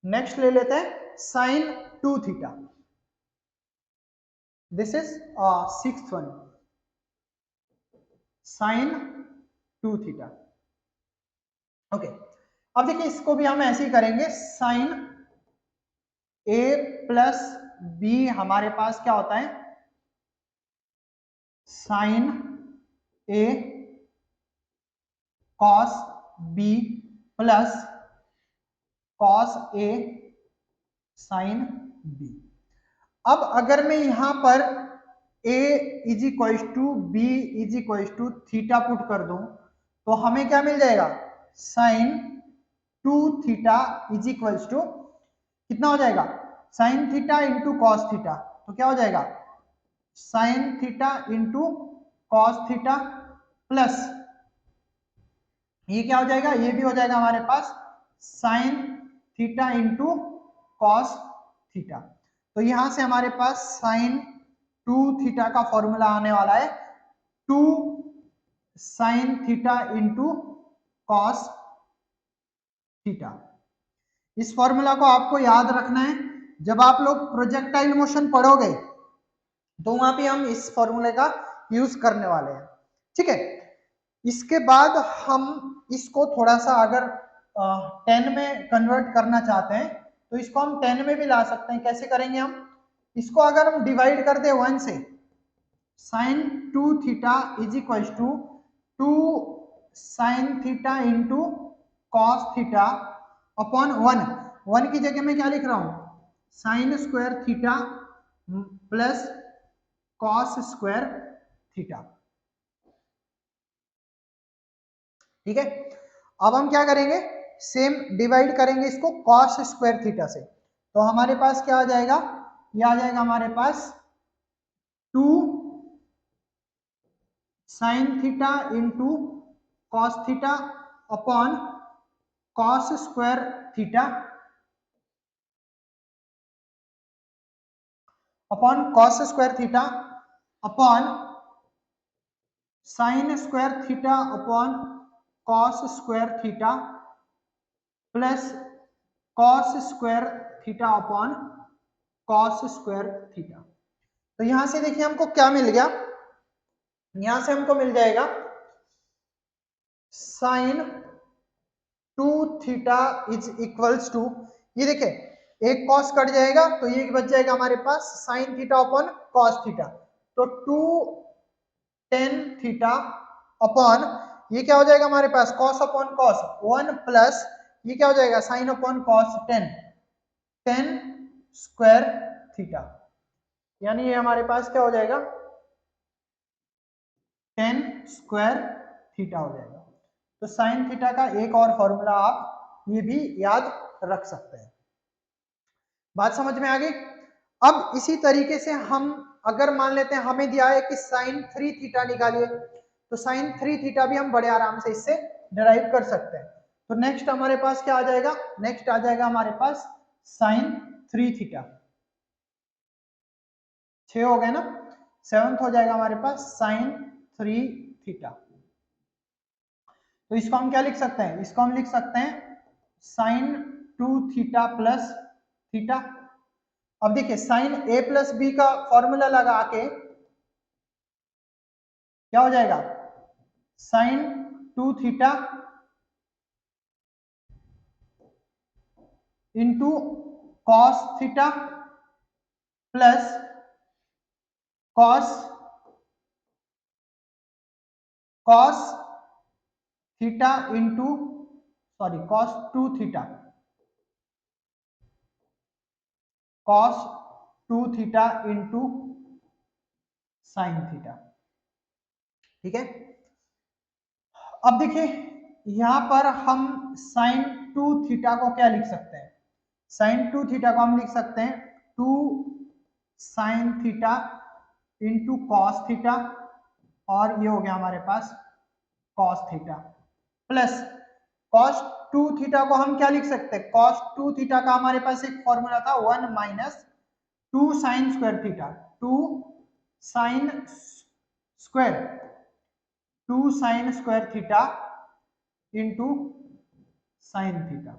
Next ले लेते हैं sine 2 theta, this is sixth one, sine 2 theta. Okay, अब देखिए इसको भी हम ऐसे ही करेंगे, साइन ए प्लस बी हमारे पास क्या होता है, sine A cos B plus cos A sine B. अब अगर मैं यहां पर a is equal to B is equal to theta put कर दूं तो हमें क्या मिल जाएगा, sine 2 theta is equal to कितना हो जाएगा, sine theta into cos theta, तो क्या हो जाएगा sine theta into cos theta plus ये क्या हो जाएगा, ये भी हो जाएगा हमारे पास sine theta into cos theta. तो यहां से हमारे पास साइन 2 थीटा का फॉर्मूला आने वाला है 2 sine theta into cos theta. इस फॉर्मूला को आपको याद रखना है, जब आप लोग प्रोजेक्टाइल मोशन पढ़ोगे तो वहां पे हम इस फॉर्मूले का यूज करने वाले हैं, ठीक है। इसके बाद हम इसको थोड़ा सा अगर 10 में कन्वर्ट करना चाहते हैं तो इसको हम 10 में भी ला सकते हैं। कैसे करेंगे हम इसको, अगर हम डिवाइड कर दे 1 से, sine 2 theta is equal to 2 sine theta into cos theta upon 1 की जगह में क्या लिख रहा हूं, sine square theta plus cos square theta, ठीक है। अब हम क्या करेंगे, सेम डिवाइड करेंगे इसको कॉस स्क्वायर थीटा से, तो हमारे पास क्या आ जाएगा, ये आ जाएगा हमारे पास 2 sine theta into cos theta upon cos square theta upon cos square theta upon sine square theta upon cos square theta plus cos square theta upon cos square theta. तो यहां से देखिए हमको क्या मिल गया, यहां से हमको मिल जाएगा sine 2 theta is equals to, ये देखिए एक कॉस कट जाएगा तो ये बच जाएगा हमारे पास sine theta upon cos theta, तो 2 टेन थीटा अपॉन ये क्या हो जाएगा हमारे पास कॉस अपॉन कॉस 1 प्लस ये क्या हो जाएगा sine upon cos 10 square theta, यानी ये हमारे पास क्या हो जाएगा 10 स्क्वायर थीटा हो जाएगा। तो साइन थीटा का एक और फॉर्मूला आप ये भी याद रख सकते हैं। बात समझ में आ गई। अब इसी तरीके से हम अगर मान लेते हैं हमें दिया है कि साइन 3 थीटा निकालिए, तो साइन 3 थीटा भी हम बड़े आराम से इससे डिराइव कर सकते हैं। तो नेक्स्ट हमारे पास क्या आ जाएगा, नेक्स्ट आ जाएगा हमारे पास साइन 3 थीटा, 6 हो गए ना, 7th हो जाएगा हमारे पास साइन 3 थीटा। तो इसको हम क्या लिख सकते हैं, इसको हम लिख सकते हैं साइन 2 थीटा प्लस थीटा। अब देखिए साइन ए प्लस बी का फॉर्मूला लगा के क्या हो जाएगा sine 2 theta into cos theta plus cos cos theta into sorry cos 2 theta, cos 2 theta into sine theta, ठीक है। अब देखिए यहां पर हम साइन 2 थीटा को क्या लिख सकते हैं, साइन 2 थीटा को हम लिख सकते हैं 2 sine theta into cos theta, और ये हो गया हमारे पास cos theta plus cos 2 theta को हम क्या लिख सकते हैं, कॉस 2 थीटा का हमारे पास एक फॉर्मूला था 1 minus 2 sign square theta, 2 sine square 2 sign square theta into sine theta,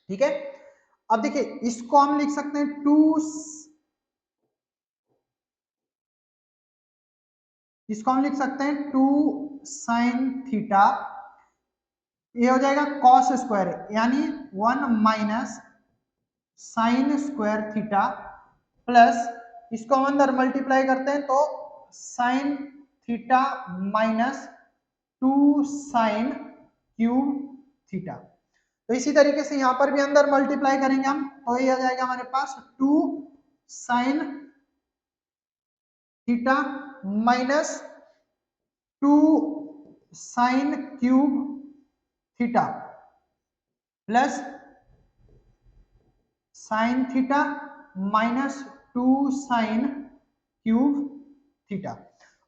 ठीक है। अब देखिए इसको हम लिख सकते हैं इसको हम लिख सकते हैं 2 साइन थीटा, ये हो जाएगा कॉस स्क्वायर यानी 1 minus sign square theta plus इसको हम अंदर मल्टीप्लाई करते हैं तो sine theta minus 2 sine cube theta. तो इसी तरीके से यहां पर भी अंदर मल्टीप्लाई करेंगे हम तो ये आ जाएगा हमारे पास 2 sine theta minus 2 sine cube theta plus sine theta minus 2 sine cube theta.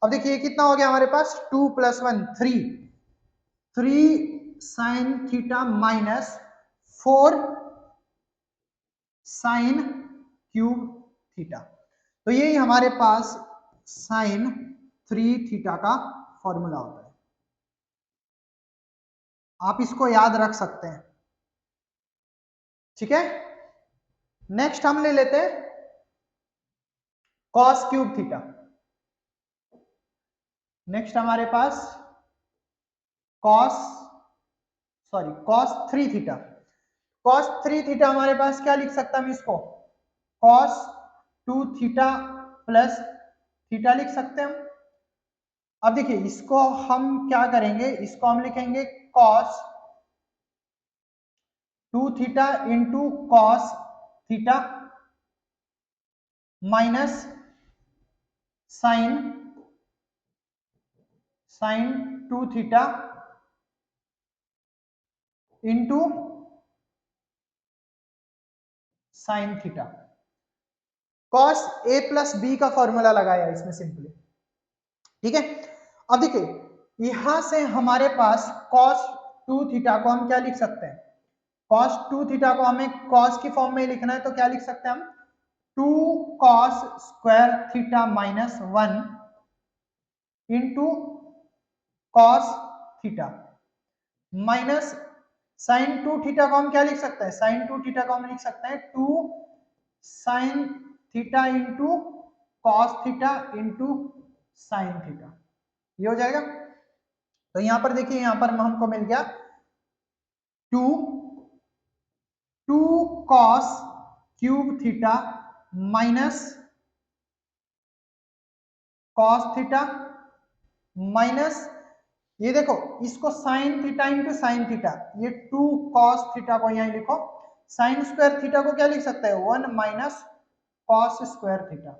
अब देखिए कितना हो गया हमारे पास 2 plus 1 3 sine theta minus 4 sine cube theta. तो यही हमारे पास साइन 3 थीटा का फॉर्मूला होता है, आप इसको याद रख सकते हैं। ठीक है, नेक्स्ट हम ले लेते हैं कॉस क्यूब थीटा। नेक्स्ट हमारे पास कॉस 3 थीटा। कॉस 3 थीटा हमारे पास क्या लिख सकता हम इसको कॉस 2 थीटा प्लस थीटा लिख सकते हैं हम। अब देखिए इसको हम क्या करेंगे, इसको हम लिखेंगे cos 2 theta into cos theta minus sine 2 theta into sine theta. Cos a plus B का फॉर्मूला लगाया इसमें सिंपली। ठीक है, अब देखिए यहां से हमारे पास कॉस 2 थीटा को हम क्या लिख सकते हैं, कॉस 2 थीटा को हमें कॉस की फॉर्म में लिखना है तो क्या लिख सकते हैं हम 2 cos square theta minus 1 into cos theta minus sine 2 theta को हम क्या लिख सकते हैं, साइन 2 थीटा को हम लिख सकते हैं 2 sine theta into cos theta into sine theta. ये हो जाएगा। तो यहां पर देखिए यहां पर हमको मिल गया 2 cos cube theta minus cos theta minus ये देखो इसको sign theta into sine theta, ये 2 कॉस थीटा को यहां लिखो, साइन स्क्वायर थीटा को क्या लिख सकते हैं 1 माइनस कॉस स्क्वायर थीटा।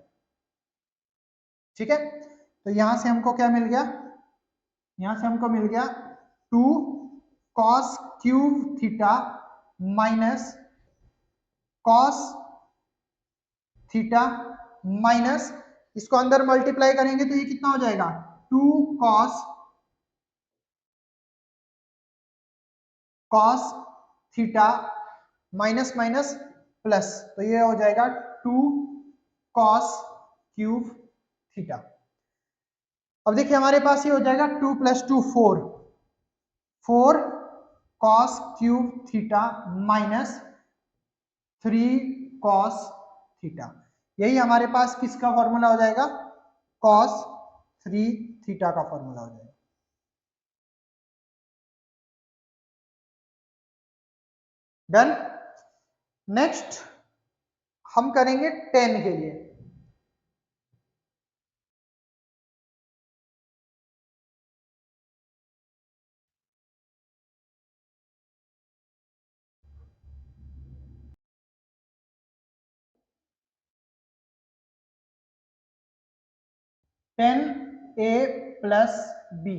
ठीक है, तो यहां से हमको क्या मिल गया, यहां से हमको मिल गया 2 cos cube theta minus cos theta minus इसको अंदर मल्टीप्लाई करेंगे तो ये कितना हो जाएगा 2 cos theta minus minus plus, तो ये हो जाएगा 2 कॉस क्यूब थीटा। अब देखिए हमारे पास ये हो जाएगा 2 plus 2 4 cos cube theta minus 3 cos theta. यही हमारे पास किसका फॉर्मूला हो जाएगा कॉस 3 थीटा का फॉर्मूला हो जाएगा। डन। नेक्स्ट हम करेंगे 10 के लिए। टेन ए प्लस बी,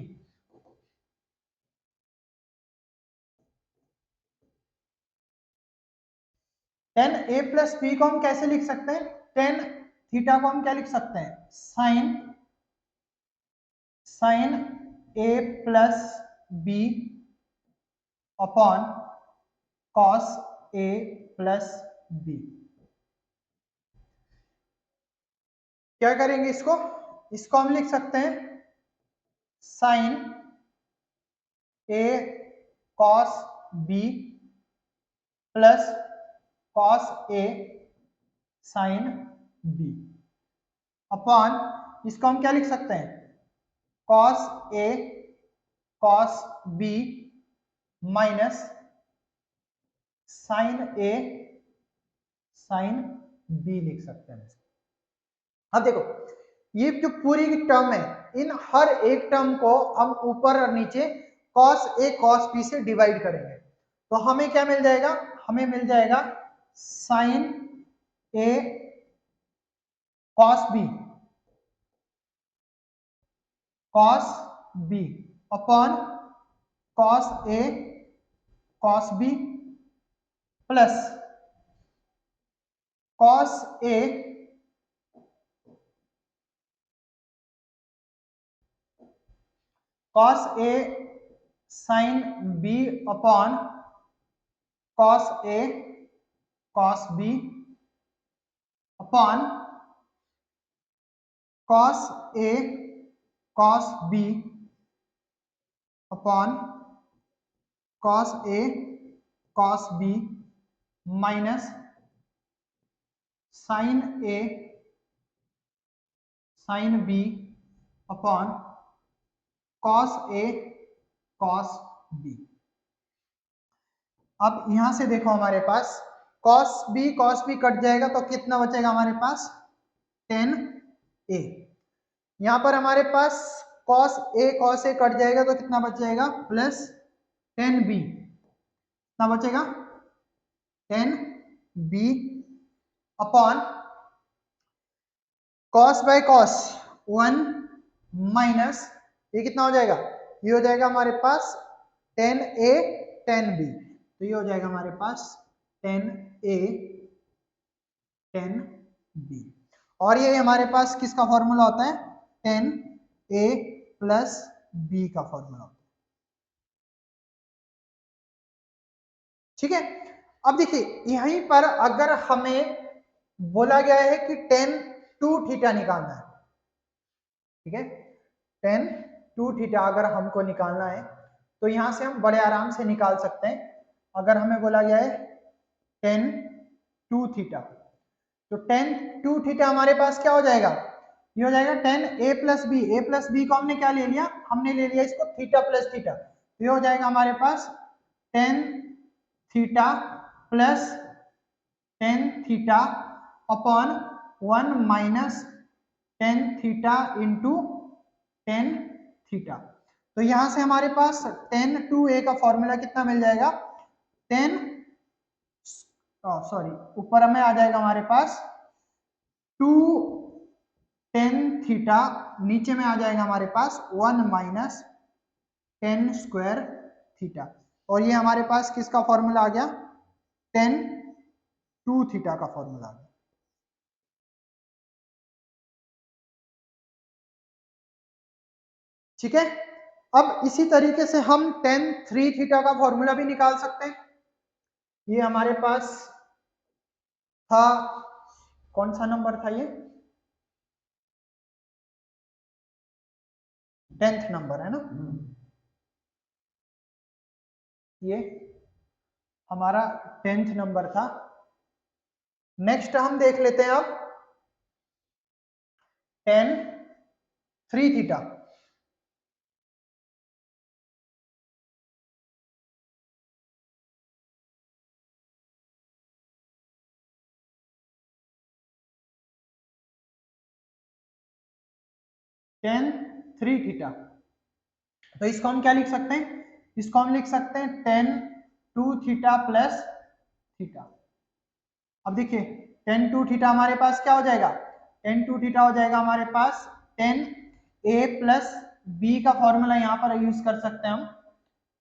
टेन ए प्लस बी को हम कैसे लिख सकते हैं, टेन थीटा को हम क्या लिख सकते हैं sine A plus B upon cos a plus B. क्या करेंगे इसको हम लिख सकते हैं sine A cos B plus cos A sine B upon इसको हम क्या लिख सकते हैं, cos A cos B minus sign A sine B लिख सकते हैं। अब देखो ये जो पूरी की टर्म है, इन हर एक टर्म को हम ऊपर और नीचे कॉस ए कॉस बी से डिवाइड करेंगे, तो हमें क्या मिल जाएगा, हमें मिल जाएगा sign A cos B upon cos A cos B plus cos A sine B upon cos A cos B upon cos A cos B upon cos A cos B minus sign A sine B upon cos A cos B. अब यहां से देखो हमारे पास cos B cut जाएगा तो कितना बचेगा हमारे पास, टेन ए। यहां पर हमारे पास कॉस ए कट जाएगा तो कितना बच जाएगा, प्लस टेन बी, कितना बचेगा, tan B upon cos by cos one minus ये कितना हो जाएगा, ये हो जाएगा हमारे पास टेन ए टेन बी, तो ये हो जाएगा हमारे पास टेन ए टेन बी। और ये हमारे पास किसका फॉर्मूला होता है, टेन ए प्लस बी का फॉर्मूला होता है। ठीक है, अब देखिए यहीं पर अगर हमें बोला गया है कि टेन टू थीटा निकालना है, ठीक है, टेन टू थीटा अगर हमको निकालना है तो यहां से हम बड़े आराम से निकाल सकते हैं। अगर हमें बोला गया है टेन टू थीटा, तो टेन टू थीटा हमारे पास क्या हो जाएगा, ये हो जाएगा टेन ए प्लस बी को हमने क्या ले लिया, हमने ले लिया इसको थीटा प्लस थीटा, तो ये हो जाएगा हमारे पास tan theta plus tan theta upon one minus tan theta into tan theta. तो यहां से हमारे पास टेन टू ए का फॉर्मूला कितना मिल जाएगा, टेन सॉरी ऊपर हमें आ जाएगा हमारे पास टू टेन थीटा, नीचे में आ जाएगा हमारे पास one minus tan square theta, और ये हमारे पास किसका फॉर्मूला आ गया, टेन टू थीटा का फॉर्मूला आ गया। ठीक है, अब इसी तरीके से हम टेन थ्री थीटा का फॉर्मूला भी निकाल सकते हैं। ये हमारे पास था, कौन सा नंबर था ये, 10th नंबर है ना, ये हमारा 10th नंबर था। नेक्स्ट हम देख लेते हैं अब ten three theta. Ten three theta, तो इसको हम क्या लिख सकते हैं, इसको हम लिख सकते हैं tan two theta plus theta. अब देखिए टेन टू थीटा हमारे पास क्या हो जाएगा, टेन टू थीटा हो जाएगा हमारे पास टेन ए प्लस बी का फॉर्मूला यहाँ पर यूज कर सकते हैं हम।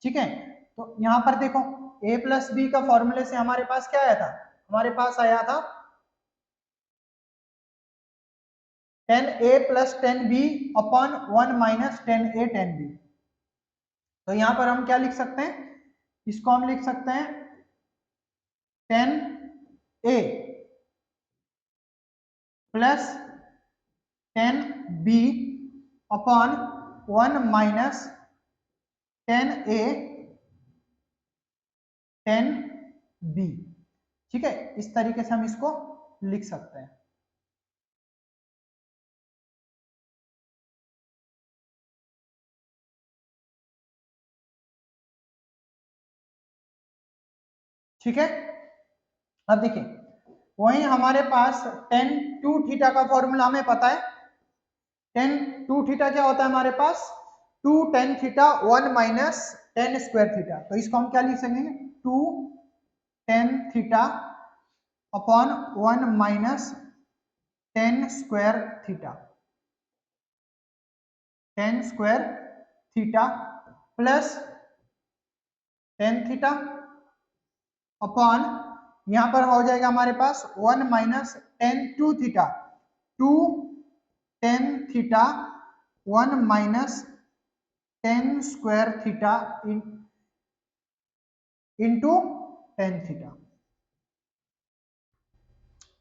ठीक है, तो यहाँ पर देखो ए प्लस बी का फॉर्मूले से हमारे पास क्या आया था, हमारे पास आया था टेन ए plus tan B upon one minus tan ए टेन बी। तो यहाँ पर हम क्या लिख सकते हैं, इसको हम लिख सकते हैं टेन ए plus tan B upon one minus tan ए टेन बी। ठीक है, इस तरीके से हम इसको लिख सकते हैं। ठीक है, अब देखिए वही हमारे पास टेन टू थीटा का फॉर्मूला हमें पता है। टेन टू थीटा क्या होता है हमारे पास, two tan theta one minus tan square theta. तो इसको हम क्या लिख सकेंगे, two tan theta upon one minus tan square theta, tan square theta plus tan theta upon यहां पर हो जाएगा हमारे पास one minus tan two theta, two tan theta one minus tan square theta into tan theta.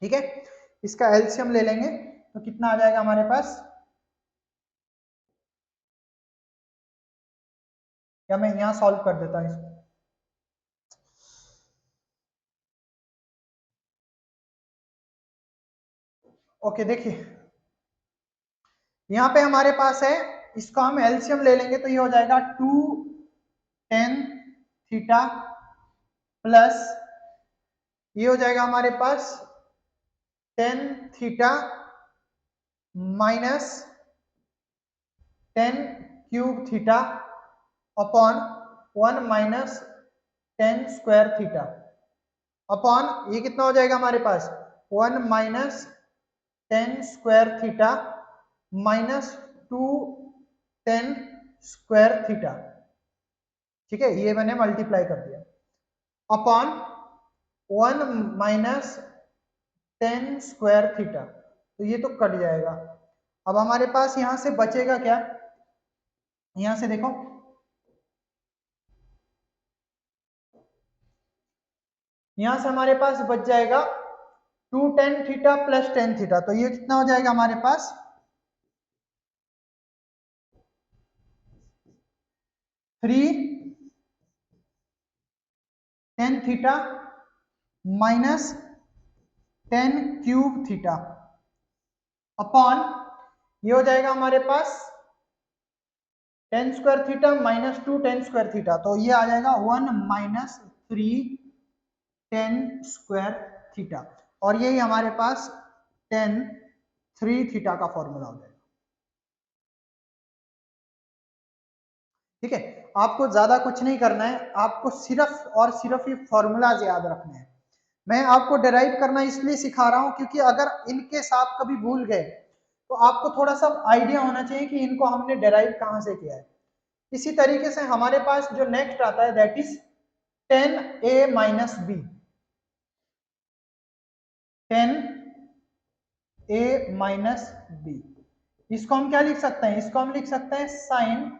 ठीक है, इसका LCM ले लेंगे तो कितना आ जाएगा हमारे पास, या मैं यहां सॉल्व कर देता हूं इसको। ओके देखिए यहां पे हमारे पास है, इसको हम एलसीएम ले लेंगे तो ये हो जाएगा टू टेन थीटा प्लस ये हो जाएगा हमारे पास tan theta minus tan cube theta upon one minus tan square theta upon ये कितना हो जाएगा हमारे पास one minus tan square theta minus two tan square theta. ठीक है, ये मैंने मल्टीप्लाई कर दिया upon one minus tan square theta, तो ये तो कट जाएगा। अब हमारे पास यहां से बचेगा क्या, यहां से देखो यहां से हमारे पास बच जाएगा two tan theta plus tan theta, तो ये कितना हो जाएगा हमारे पास three tan theta minus tan cube theta upon ये हो जाएगा हमारे पास tan square theta minus two tan square theta, तो ये आ जाएगा one minus three tan square theta, और यही हमारे पास टेन थ्री थीटा का फॉर्मूला हो जाएगा। ठीक है, आपको ज्यादा कुछ नहीं करना है, आपको सिर्फ और सिर्फ ये फॉर्मूलाज याद रखने हैं। मैं आपको डेराइव करना इसलिए सिखा रहा हूं क्योंकि अगर इनकेस आप कभी भूल गए तो आपको थोड़ा सा आइडिया होना चाहिए कि इनको हमने डेराइव कहां से किया है। इसी तरीके से हमारे पास जो नेक्स्ट आता है that is tan A minus B, tan A minus B, इसको हम क्या लिख सकते हैं, इसको हम लिख सकते हैं sine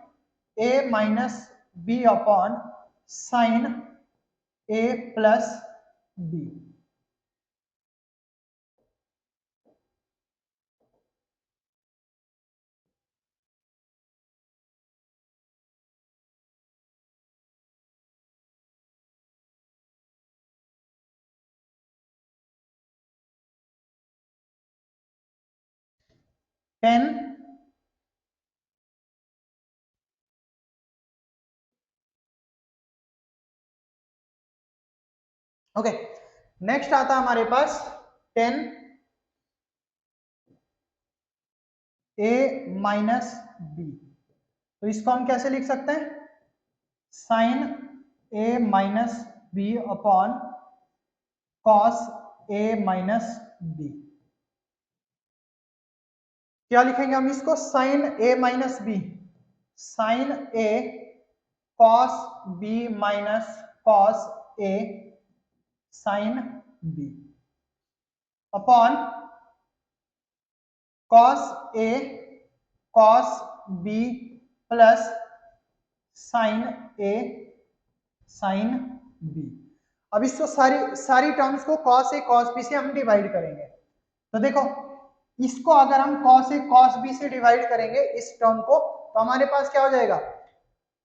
A minus B upon sine A plus B. Tan okay, next आता है हमारे पास टेन ए माइनस बी, तो इसको हम कैसे लिख सकते हैं, sine A minus B upon cos A minus B. क्या लिखेंगे हम इसको, sine A minus B, sine A cos B minus cos A sine B upon cos A cos B plus sine A sine B. अब इसको सारी सारी terms को cos A cos B से हम डिवाइड करेंगे, तो देखो इसको अगर हम कॉस ए कॉस बी से डिवाइड करेंगे इस टर्म को, तो हमारे पास क्या हो जाएगा,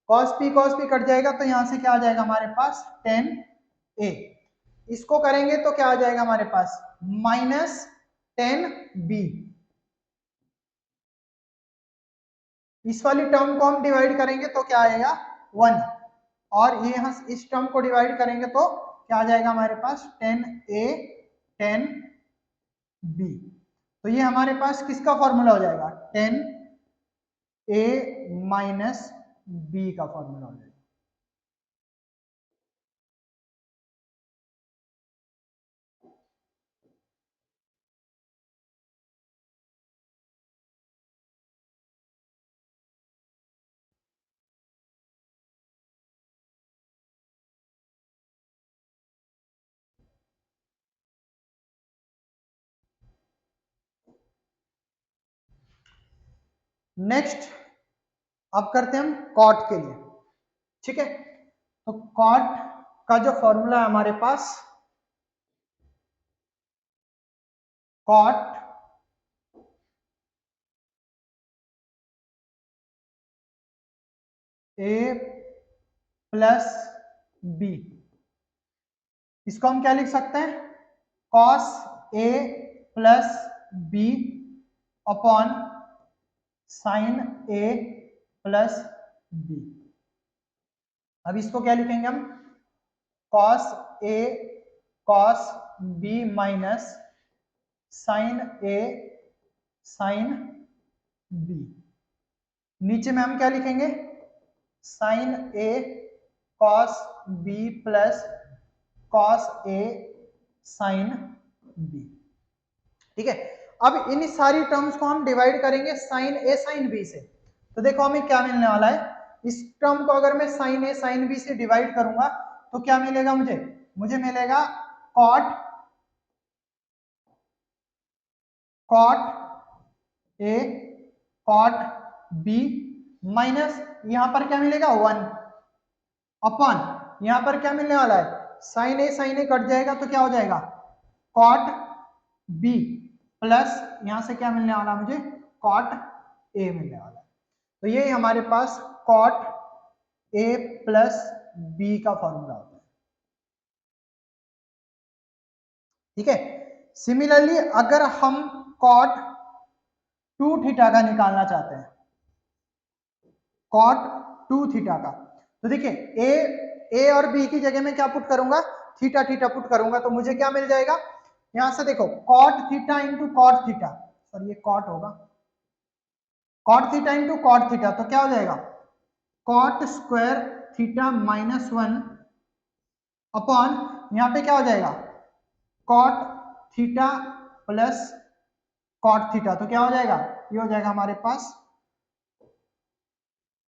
कॉस पी कट जाएगा, तो यहां से क्या आ जाएगा हमारे पास टेन ए, इसको करेंगे तो क्या आ जाएगा हमारे पास -10b। इस वाली टर्म को हम डिवाइड करेंगे तो क्या आएगा 1, और ये यहां इस टर्म को डिवाइड करेंगे तो क्या आ जाएगा हमारे पास 10a 10b। तो ये हमारे पास किसका फॉर्मूला हो जाएगा 10a माइनस b का फॉर्मूला हो जाएगा। नेक्स्ट अब करते हैं हम कॉट के लिए, ठीक है। तो कॉट का जो फॉर्मूला है हमारे पास, कॉट ए प्लस बी, इसको हम क्या लिख सकते हैं cos a plus B upon sine A plus B. अब इसको क्या लिखेंगे हम cos A cos B minus sign A sine B. नीचे में हम क्या लिखेंगे sign A cos B plus cos A sine B, ठीक है। अब इन सारी टर्म्स को हम डिवाइड करेंगे साइन ए साइन बी से। तो देखो हमें क्या मिलने वाला है, इस टर्म को अगर मैं साइन ए साइन बी से डिवाइड करूंगा तो क्या मिलेगा मुझे मिलेगा cot cot A cot B minus यहां पर क्या मिलेगा 1 अपॉन यहां पर क्या मिलने वाला है साइन ए कट जाएगा तो क्या हो जाएगा कॉट बी प्लस यहां से क्या मिलने वाला मुझे कॉट ए मिलने वाला है। तो ये हमारे पास कॉट ए प्लस बी का फॉर्मूला होता है, ठीक है। सिमिलरली अगर हम कॉट 2 थीटा का निकालना चाहते हैं, कॉट 2 थीटा का, तो देखिए ए और बी की जगह में क्या पुट करूंगा थीटा थीटा पुट करूंगा तो मुझे क्या मिल जाएगा यहां से देखो cot theta into cot theta, sorry ये कॉट होगा cot theta into cot theta, तो क्या हो जाएगा cot square theta minus 1 upon यहां पे क्या हो जाएगा cot theta plus cot theta, तो क्या हो जाएगा ये हो जाएगा हमारे पास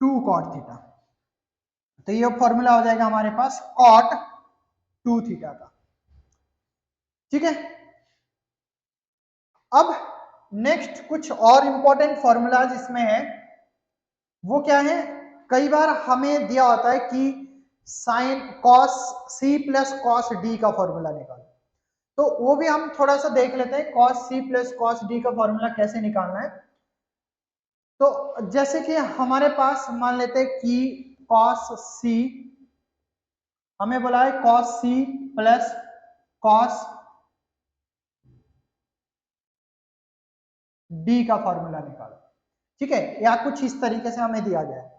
2 कॉट थीटा। तो ये फॉर्मूला हो जाएगा हमारे पास कॉट 2 थीटा का, ठीक है। अब नेक्स्ट कुछ और इंपॉर्टेंट फॉर्मूलाज इसमें है, वो क्या है कई बार हमें दिया होता है कि sine cos C plus cos D का फॉर्मूला निकालो, तो वो भी हम थोड़ा सा देख लेते हैं cos C plus cos D का फॉर्मूला कैसे निकालना है। तो जैसे कि हमारे पास मान लेते हैं कि कॉस सी हमें बोला है cos C plus cos D का फॉर्मूला निकालो, ठीक है, या कुछ इस तरीके से हमें दिया गया है।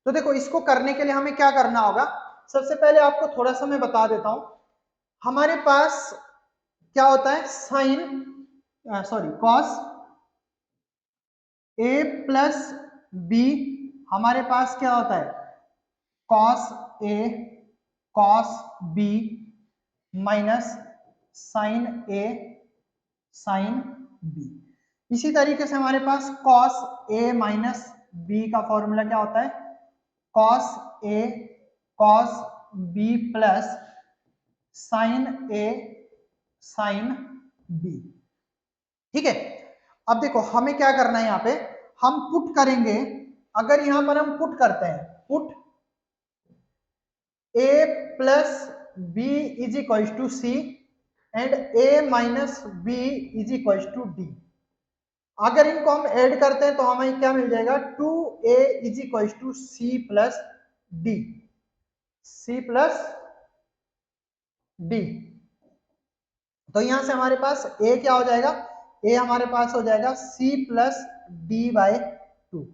तो देखो इसको करने के लिए हमें क्या करना होगा, सबसे पहले आपको थोड़ा सा मैं बता देता हूं। हमारे पास क्या होता है sign sorry cos a plus B, हमारे पास क्या होता है cos A cos B minus sign A sine B. इसी तरीके से हमारे पास कॉस ए माइनस बी का फॉर्मूला क्या होता है cos A cos B plus sine A sine B, ठीक है। अब देखो हमें क्या करना है यहाँ पे हम पुट करेंगे, अगर यहां पर हम पुट करते हैं put a plus B is equal to C and a minus B is equal to D, अगर इनको हम ऐड करते हैं तो हमें क्या मिल जाएगा 2a is equal to C plus D C plus D, तो यहां से हमारे पास ए क्या हो जाएगा, ए हमारे पास हो जाएगा c plus D by to.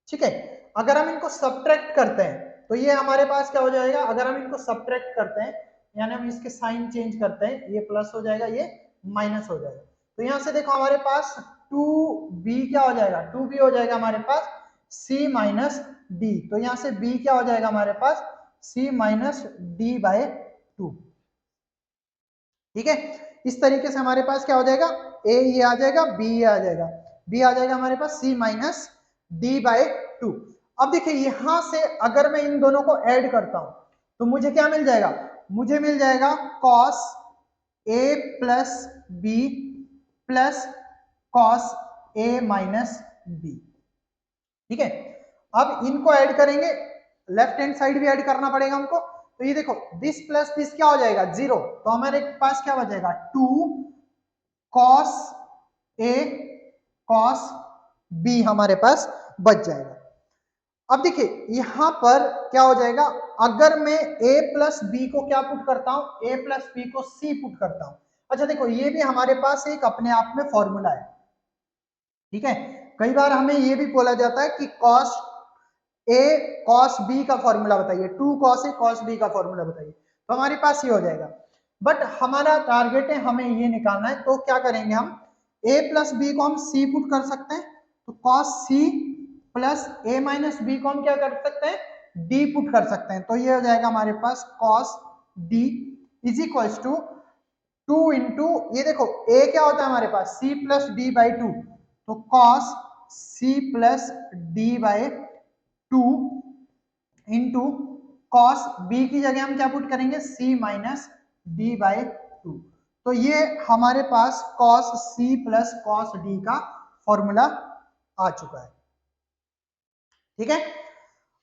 ठीक है, अगर हम इनको सब्ट्रैक्ट करते हैं तो ये हमारे पास क्या हो जाएगा, अगर हम इनको सब्ट्रैक्ट करते हैं यानी हम इसके साइन चेंज करते हैं, ये प्लस हो जाएगा, ये माइनस हो जाएगा। तो यहां से देखो हमारे पास 2b क्या हो जाएगा, 2b हो जाएगा हमारे पास c माइनस डी। तो यहां से b क्या हो जाएगा हमारे पास c minus D by two. ठीक है, इस तरीके से हमारे पास क्या हो जाएगा, a ये आ जाएगा, b ये आ जाएगा, b आ जाएगा हमारे पास c minus D by two. अब देखिए यहां से अगर मैं इन दोनों को ऐड करता हूं तो मुझे क्या मिल जाएगा, मुझे मिल जाएगा cos a plus B plus cos a minus B. ठीक है, अब इनको ऐड करेंगे, लेफ्ट हैंड साइड भी ऐड करना पड़ेगा हमको। तो ये देखो दिस प्लस दिस क्या हो जाएगा, जीरो। तो हमारे पास क्या बचेगा, 2 cos a cos b हमारे पास बच जाएगा। अब देखिए यहां पर क्या हो जाएगा, अगर मैं a प्लस बी को क्या पुट करता हूं, a प्लस बी को c पुट करता हूं। अच्छा देखो ये भी हमारे पास एक अपने आप में फॉर्मूला है। ठीक है, कई बार हमें ये भी बोला जाता है कि cos a cos b का फॉर्मूला बताइए, 2 cos a cos b का फॉर्मूला बताइए, तो हमारे पास ये हो जाएगा। बट हमारा टारगेट है हमें ये निकालना है, तो क्या करेंगे हम, a प्लस बी को हम c पुट कर सकते हैं, तो cos c plus a minus B को हम क्या कर सकते हैं, d पुट कर सकते हैं। तो ये हो जाएगा हमारे पास cos d is equals to 2 into, ये देखो a क्या होता है हमारे पास c plus D by two, तो cos c plus D by two into cos B की जगह हम क्या पुट करेंगे, c minus D by two. तो ये हमारे पास cos c plus cos d का फॉर्मूला आ चुका है। ठीक है,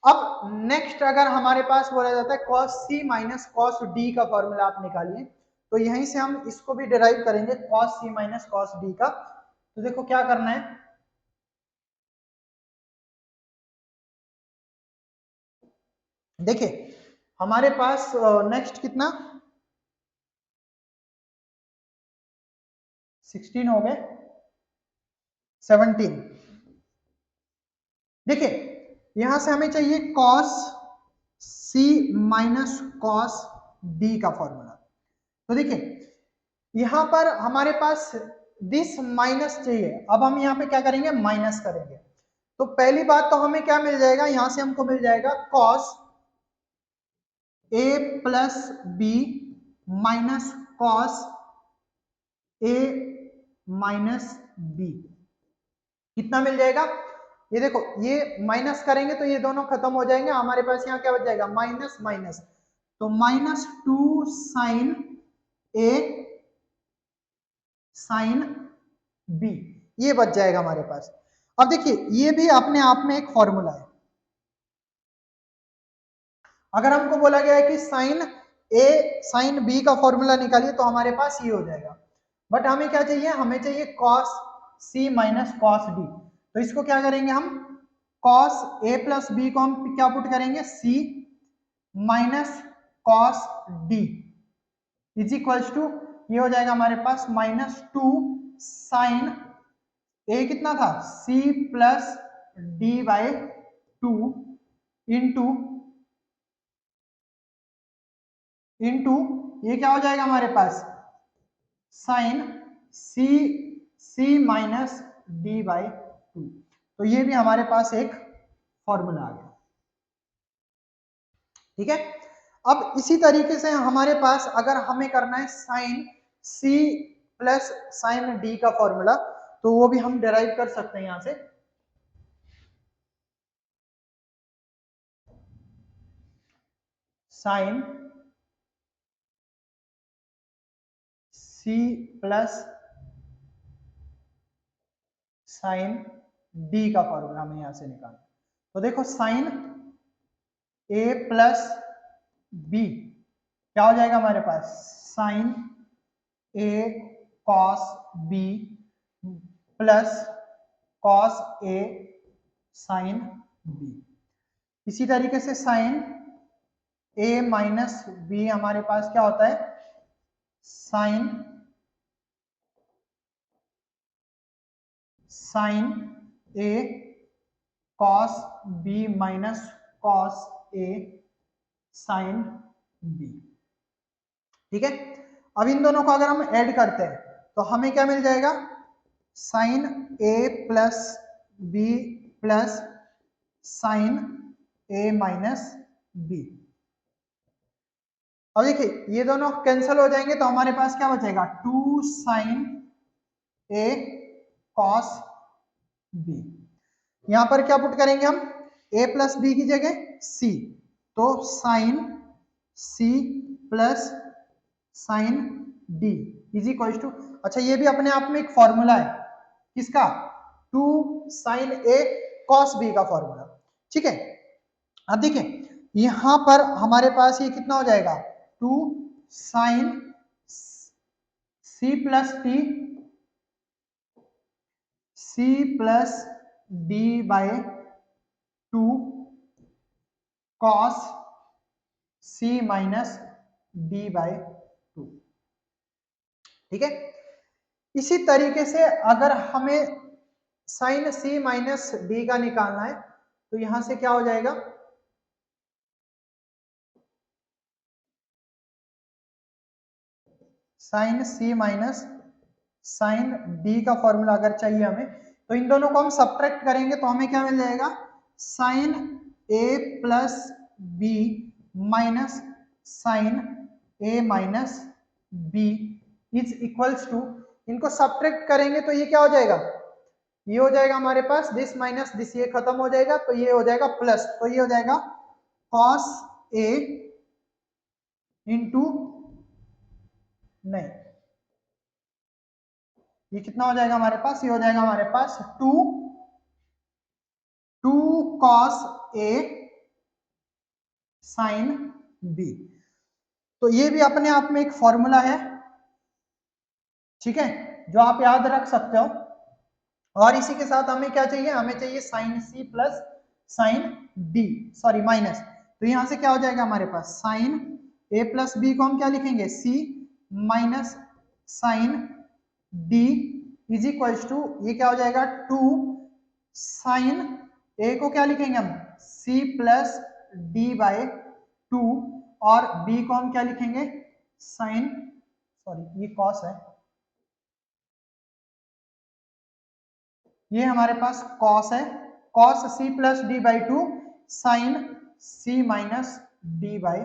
अब नेक्स्ट अगर हमारे पास बोला जाता है cos c minus cos d का फॉर्मूला आप निकालिए, तो यहीं से हम इसको भी डिराइव करेंगे cos c minus cos d का। तो देखो क्या करना है, देखिए हमारे पास नेक्स्ट कितना 16 हो गए, 17। देखिए यहां से हमें चाहिए cos c minus cos d का फॉर्मूला। तो देखिए यहां पर हमारे पास दिस माइनस चाहिए, अब हम यहां पे क्या करेंगे, माइनस करेंगे। तो पहली बात तो हमें क्या मिल जाएगा, यहां से हमको मिल जाएगा cos a plus B minus cos a minus B, कितना मिल जाएगा, ये देखो ये माइनस करेंगे तो ये दोनों खत्म हो जाएंगे, हमारे पास यहाँ क्या बच जाएगा, माइनस माइनस, तो minus 2 sign A sine B, ये बच जाएगा हमारे पास। अब देखिए ये भी अपने आप में एक फॉर्मूला है। अगर हमको बोला गया है कि साइन ए साइन बी का फॉर्मूला निकालिए तो हमारे पास ये हो जाएगा। बट हमें क्या चाहिए, हमें चाहिए cos c minus cos d। तो इसको क्या करेंगे हम, cos a प्लस बी को हम क्या पुट करेंगे, c minus cos d is equals to, ये हो जाएगा हमारे पास माइनस 2 साइन a कितना था c plus D by two into into ये क्या हो जाएगा हमारे पास sine C C minus D by two. तो ये भी हमारे पास एक फॉर्मूला आ गया। ठीक है, अब इसी तरीके से हमारे पास अगर हमें करना है sine C plus sine D का फॉर्मूला, तो वो भी हम डिराइव कर सकते हैं यहां से। Sine C plus sine D का फॉर्मूला हमें यहां से निकालना। तो देखो साइन ए प्लस बी क्या हो जाएगा हमारे पास, sine A cos B plus cos A sine B. इसी तरीके से साइन ए माइनस बी हमारे पास क्या होता है, sine A cos B minus cos A sine B. ठीक है, अब इन दोनों को अगर हम ऐड करते हैं तो हमें क्या मिल जाएगा, sign A plus B plus sine A minus B. अब देखिए ये दोनों कैंसिल हो जाएंगे तो हमारे पास क्या बचेगा, 2 साइन ए कॉस बी। यहां पर क्या पुट करेंगे हम, a प्लस बी की जगह c, तो sine c plus sine d is equal to, अच्छा ये भी अपने आप में एक फॉर्मूला है किसका, 2 साइन a कॉस b का फॉर्मूला। ठीक है, अब देखिए यहां पर हमारे पास ये कितना हो जाएगा, 2 sine c plus t c plus d by 2 cos c minus d by 2। ठीक है, इसी तरीके से अगर हमें साइन c माइनस d का निकालना है तो यहां से क्या हो जाएगा, sine c minus sine d का फॉर्मूला अगर चाहिए हमें तो इन दोनों को हम सब्ट्रैक्ट करेंगे तो हमें क्या मिल जाएगा, sine a plus B minus sine a minus B is equals to, इनको सब्ट्रैक्ट करेंगे तो ये क्या हो जाएगा, ये हो जाएगा हमारे पास दिस माइनस दिस, ये खत्म हो जाएगा तो ये हो जाएगा प्लस, तो ये हो जाएगा कॉस a इंटू, नहीं ये कितना हो जाएगा हमारे पास, ये हो जाएगा हमारे पास 2 कॉस ए साइन बी। तो ये भी अपने आप में एक फॉर्मूला है, ठीक है, जो आप याद रख सकते हो। और इसी के साथ हमें क्या चाहिए, हमें चाहिए sine C plus sine D, sorry minus, तो यहां से क्या हो जाएगा हमारे पास, साइन ए प्लस बी को हम क्या लिखेंगे, C minus sine D is equal to, ये क्या हो जाएगा, 2 साइन ए को क्या लिखेंगे हम, सी प्लस डी बाय 2, और बी को हम क्या लिखेंगे, साइन, सॉरी ये कॉस है, ये हमारे पास कॉस है, cos C plus D by 2 sine C minus D by